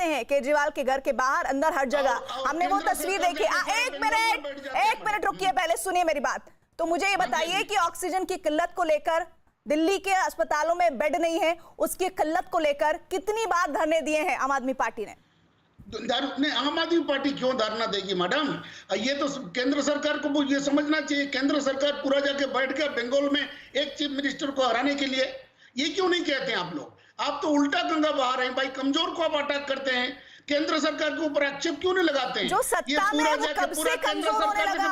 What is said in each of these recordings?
जाते हैं केजरीवाल के घर के बाहर, अंदर, हर जगह। हमने वो तस्वीर देखी। एक मिनट रुकिए, पहले सुनिए मेरी बात। तो मुझे ये बताइए कि ऑक्सीजन की किल्लत को लेकर, दिल्ली के अस्पतालों में बेड नहीं है, उसकी किल्लत को लेकर कितनी बार धरने दिए हैं आम आदमी पार्टी ने? आम आदमी पार्टी क्यों धरना देगी मैडम? ये तो केंद्र सरकार को ये समझना चाहिए। केंद्र सरकार पूरा जाके बैठ गया बंगाल में एक चीफ मिनिस्टर को हराने के लिए। ये क्यों नहीं कहते हैं आप लोग? आप तो उल्टा गंगा बहा रहे हैं भाई। कमजोर को आप अटैक करते हैं, केंद्र सरकार के ऊपर आक्षेप क्यों नहीं लगाते हैं? जो सत्ता में है वो कब से कमजोर होने लगा?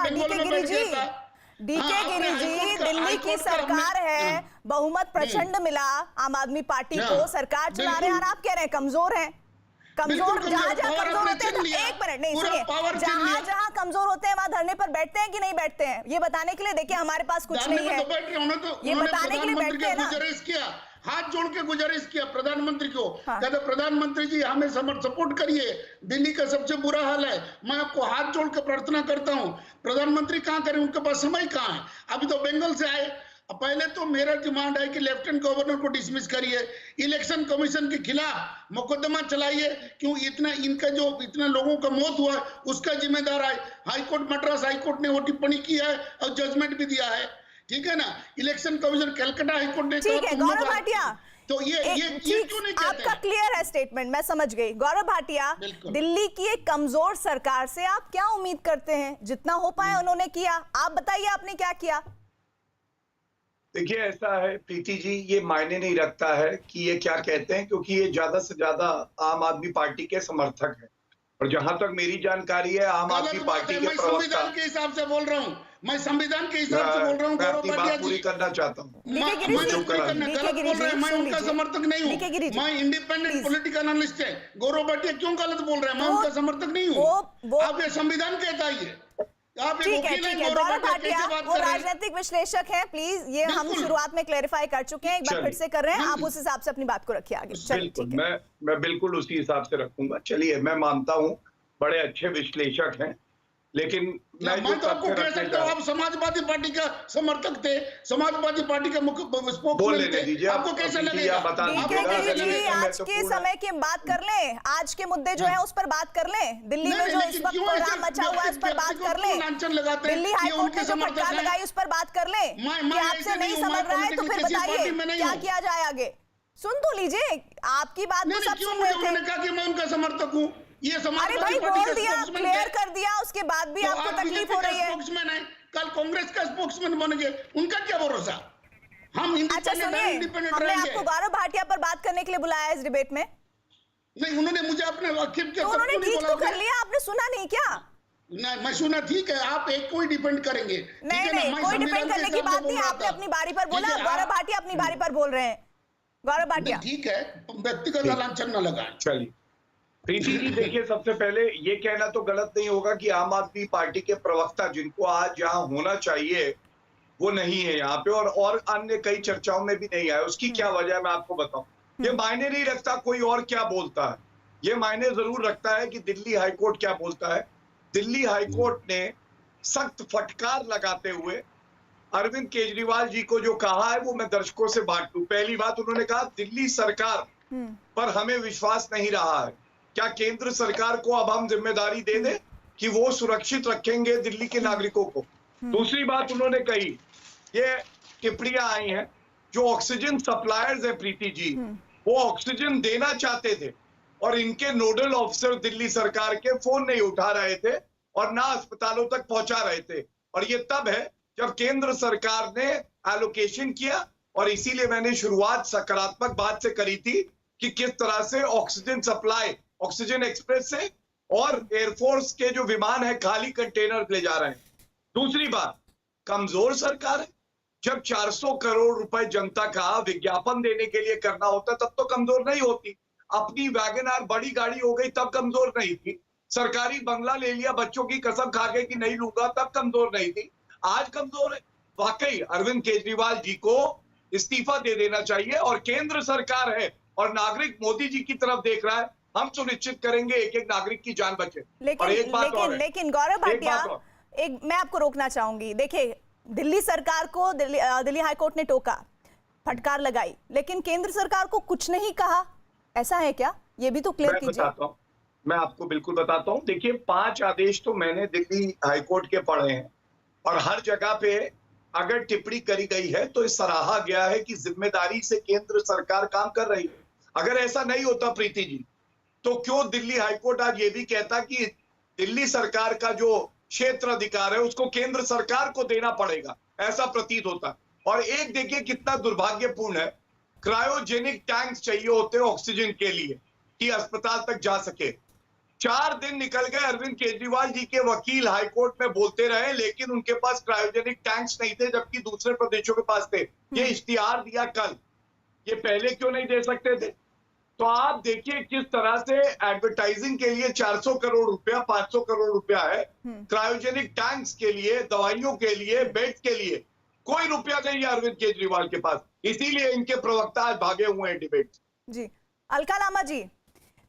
डीके गिरी जी, दिल्ली की सरकार है, बहुमत प्रचंड मिला आम आदमी पार्टी को, सरकार चला रहे हैं और आप कह रहे हैं कमजोर है। कमजोर जहां जहां कमजोर होते हैं, एक मिनट नहीं सुनिए, जहां जहां कमजोर होते हैं वहां धरने पर बैठते हैं कि नहीं बैठते हैं? ये बताने के लिए देखिए हमारे पास कुछ नहीं है, ये बताने के लिए बैठते हैं ना। हाथ जोड़ के गुजारिश किया प्रधानमंत्री को, कहते प्रधानमंत्री जी हमें सपोर्ट करिए, दिल्ली का सबसे बुरा हाल है। मैं आपको हाथ जोड़ के प्रार्थना करता हूं। प्रधानमंत्री कहां करें, उनके पास समय कहां है? अभी तो बंगाल से आए। पहले तो मेरा डिमांड है कि लेफ्टिनेंट गवर्नर को डिसमिस करिए, इलेक्शन कमीशन के खिलाफ मुकदमा चलाइए। क्यों इनका जो इतने लोगों का मौत हुआ उसका जिम्मेदार है हाईकोर्ट, मद्रास हाईकोर्ट ने वो टिप्पणी किया है और जजमेंट भी दिया है, ठीक है ना। इलेक्शन कमीशन कलकत्ता हाईकोर्ट ने, ठीक है गौरव भाटिया, तो ये क्यों नहीं कहते? आपका क्लियर है स्टेटमेंट, मैं समझ गई। गौरव भाटिया, दिल्ली की एक कमजोर सरकार से आप क्या उम्मीद करते हैं? जितना हो पाया उन्होंने किया, आप बताइए आपने क्या किया? देखिए ऐसा है प्रीति जी, ये मायने नहीं रखता है कि ये क्या कहते हैं, क्योंकि ये ज्यादा से ज्यादा आम आदमी पार्टी के समर्थक हैं। और जहां तक मेरी जानकारी है, आम आदमी पार्टी के प्रवक्ता, संविधान के हिसाब से बोल रहा हूं, मैं संविधान के हिसाब से बोल रहा हूं। मैं अपनी बात पूरी करना चाहता हूं। मैं उनका समर्थक नहीं हूं, मैं इंडिपेंडेंट पॉलिटिकल एनालिस्ट है। गौरव भाटिया क्यों गलत बोल रहे हैं? मैं उनका समर्थक नहीं हूं। आप ये संविधान कहता है, ठीक है गौरव भाटिया वो राजनीतिक विश्लेषक हैं, प्लीज ये हम शुरुआत में क्लेरिफाई कर चुके हैं, एक बार फिर से कर रहे हैं। आप उस हिसाब से अपनी बात को रखिए आगे। बिल्कुल, मैं बिल्कुल उसी हिसाब से रखूंगा। चलिए, मैं मानता हूं बड़े अच्छे विश्लेषक हैं, लेकिन मैं तो आपको कह सकता हूं आप समाजवादी पार्टी का समर्थक थे, समाजवादी पार्टी का मुख्य बोलने दीजिए। आपको कैसे लगेगा? आज के समय की बात कर लें, आज के मुद्दे जो है उस पर बात कर लें। दिल्ली में जो इस वक्त कोहराम मचा हुआ है उस पर बात कर लें। दिल्ली हाईकोर्ट ने जो फटकार लगाई उस पर बात कर लें। कि आपसे नहीं समझ रहा है तो फिर बताइए क्या किया जाए आगे। सुन तो लीजिए, आपकी बात तो सब सुन रहे थे। मैंने कहा कि मैं उनका समर्थक हूं। ये अरे भाई बोल दिया, क्लियर कर दिया, उसके बाद भी आपको तकलीफ हो रही है। कल कांग्रेस का स्पोक्समैन बन गए, उनका क्या भरोसा? हम अच्छा सुनिए, हमने आपको गौरव भाटिया पर बात करने के लिए बुलाया है इस डिबेट में। नहीं, उन्होंने मुझे अपने वकील के उन्होंने ठीक तो कर लिया, आपने सुना नहीं क्या? नहीं, मैं सुना, ठीक है, आप एक को ही डिपेंड करेंगे। नहीं, कोई डिपेंड करने की बात नहीं, आपने अपनी बारी पर बोला। गौरव भाटिया अपनी बारी पर बोल रहे हैं। गौरव भाटिया, ठीक है, व्यक्तिगत लांछन न लगाएं। चलिए प्रीति जी, देखिए सबसे पहले ये कहना तो गलत नहीं होगा कि आम आदमी पार्टी के प्रवक्ता, जिनको आज जहां होना चाहिए वो नहीं है यहाँ पे, और अन्य कई चर्चाओं में भी नहीं आए। उसकी क्या वजह है मैं आपको बताऊं। ये मायने नहीं रखता कोई और क्या बोलता है, ये मायने जरूर रखता है कि दिल्ली हाईकोर्ट क्या बोलता है। दिल्ली हाईकोर्ट ने सख्त फटकार लगाते हुए अरविंद केजरीवाल जी को जो कहा है वो मैं दर्शकों से बांट दूं। पहली बात, उन्होंने कहा दिल्ली सरकार पर हमें विश्वास नहीं रहा है। क्या केंद्र सरकार को अब हम जिम्मेदारी दे दें कि वो सुरक्षित रखेंगे दिल्ली के नागरिकों को? दूसरी बात उन्होंने कही, ये टिप्पणियां आई हैं, जो ऑक्सीजन सप्लायर्स है प्रीति जी, वो ऑक्सीजन देना चाहते थे और इनके नोडल ऑफिसर दिल्ली सरकार के फोन नहीं उठा रहे थे और ना अस्पतालों तक पहुंचा रहे थे। और ये तब है जब केंद्र सरकार ने एलोकेशन किया, और इसीलिए मैंने शुरुआत सकारात्मक बात से करी थी कि किस तरह से ऑक्सीजन सप्लाई ऑक्सीजन एक्सप्रेस से और एयरफोर्स के जो विमान है खाली कंटेनर ले जा रहे हैं। दूसरी बात, कमजोर सरकार है। जब 400 करोड़ रुपए जनता का विज्ञापन देने के लिए करना होता तब तो कमजोर नहीं होती। अपनी वैगनआर बड़ी गाड़ी हो गई तब कमजोर नहीं थी। सरकारी बंगला ले लिया, बच्चों की कसम खा के कि नहीं लूंगा, तब कमजोर नहीं थी। आज कमजोर है। वाकई अरविंद केजरीवाल जी को इस्तीफा दे देना चाहिए, और केंद्र सरकार है और नागरिक मोदी जी की तरफ देख रहा है। हम सुनिश्चित करेंगे एक एक नागरिक की जान बचे। लेकिन गौरव भाटिया, मैं आपको रोकना चाहूंगी। देखिए, दिल्ली सरकार को दिल्ली हाईकोर्ट ने टोका, फटकार लगाई, लेकिन केंद्र सरकार को कुछ नहीं कहा, ऐसा है क्या? ये भी तो क्लियर कीजिए। मैं आपको बिल्कुल बताता हूं। देखिए 5 आदेश तो मैंने दिल्ली हाईकोर्ट के पढ़े हैं और हर जगह पे अगर टिप्पणी करी गई है तो सराहा गया है कि जिम्मेदारी से केंद्र सरकार काम कर रही है। अगर ऐसा नहीं होता प्रीति जी, तो क्यों दिल्ली हाईकोर्ट आज ये भी कहता कि दिल्ली सरकार का जो क्षेत्र अधिकार है उसको केंद्र सरकार को देना पड़ेगा, ऐसा प्रतीत होता। और एक देखिए कितना दुर्भाग्यपूर्ण है, क्रायोजेनिक टैंक्स चाहिए होते हैं ऑक्सीजन के लिए कि अस्पताल तक जा सके। 4 दिन निकल गए, अरविंद केजरीवाल जी के वकील हाईकोर्ट में बोलते रहे, लेकिन उनके पास क्रायोजेनिक टैंक्स नहीं थे, जबकि दूसरे प्रदेशों के पास थे। ये इश्तिहार दिया कल, ये पहले क्यों नहीं दे सकते थे? तो आप देखिए किस तरह से एडवर्टाइजिंग के लिए 400 करोड़ रुपया, 500 करोड़ रुपया है, क्रायोजेनिक टैंक्स के लिए, दवाइयों के लिए, बेड के लिए कोई रुपया नहीं है अरविंद केजरीवाल के पास। इसीलिए इनके प्रवक्ता आज भागे हुए हैं डिबेट जी। अलका लामा जी,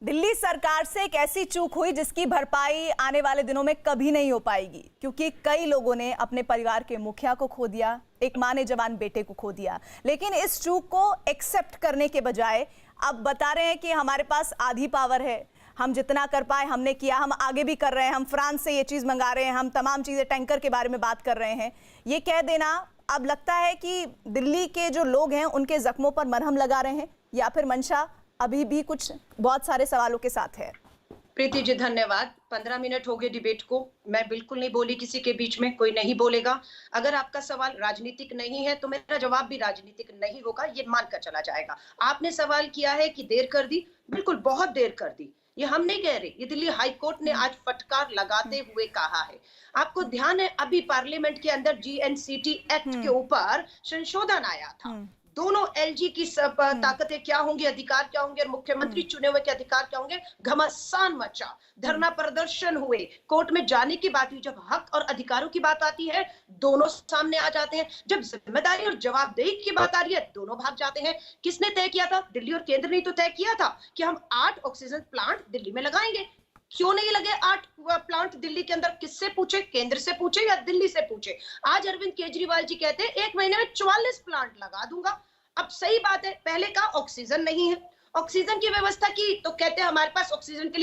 दिल्ली सरकार से एक ऐसी चूक हुई जिसकी भरपाई आने वाले दिनों में कभी नहीं हो पाएगी, क्योंकि कई लोगों ने अपने परिवार के मुखिया को खो दिया, एक मां ने जवान बेटे को खो दिया। लेकिन इस चूक को एक्सेप्ट करने के बजाय अब बता रहे हैं कि हमारे पास आधी पावर है, हम जितना कर पाए हमने किया, हम आगे भी कर रहे हैं, हम फ्रांस से ये चीज मंगा रहे हैं, हम तमाम चीजें, टैंकर के बारे में बात कर रहे हैं। ये कह देना अब लगता है कि दिल्ली के जो लोग हैं उनके जख्मों पर मरहम लगा रहे हैं, या फिर मंशा अभी भी कुछ बहुत सारे सवालों के साथ है? प्रीति जी धन्यवाद। 15 मिनट हो गए डिबेट को, मैं बिल्कुल नहीं बोली, किसी के बीच में कोई नहीं बोलेगा। अगर आपका सवाल राजनीतिक नहीं है तो मेरा जवाब भी राजनीतिक नहीं होगा, ये मानकर चला जाएगा। आपने सवाल किया है कि देर कर दी, बिल्कुल बहुत देर कर दी, ये हम नहीं कह रहे, ये दिल्ली हाईकोर्ट ने आज फटकार लगाते हुए कहा है। आपको ध्यान है अभी पार्लियामेंट के अंदर जीएनसीटी एक्ट के ऊपर संशोधन आया था। दोनों एलजी की सब ताकतें क्या होंगी, अधिकार क्या होंगे, और मुख्यमंत्री चुने हुए के अधिकार क्या होंगे, घमासान मचा, धरना प्रदर्शन हुए, कोर्ट में जाने की बात हुई। जब हक और अधिकारों की बात आती है दोनों सामने आ जाते हैं, जब जिम्मेदारी और जवाबदेही की बात आ रही है दोनों भाग जाते हैं। किसने तय किया था? दिल्ली और केंद्र ने तो तय किया था कि हम 8 ऑक्सीजन प्लांट दिल्ली में लगाएंगे। क्यों नहीं लगे 8 प्लांट दिल्ली के अंदर? किससे पूछे, केंद्र से पूछे या दिल्ली से पूछे? आज अरविंद केजरीवाल जी कहते हैं 1 महीने में 44 प्लांट लगा दूंगा। अब सही बात है, पहले कहा ऑक्सीजन नहीं है, ऑक्सीजन की व्यवस्था की तो कहते हैं हमारे पास ऑक्सीजन के लिए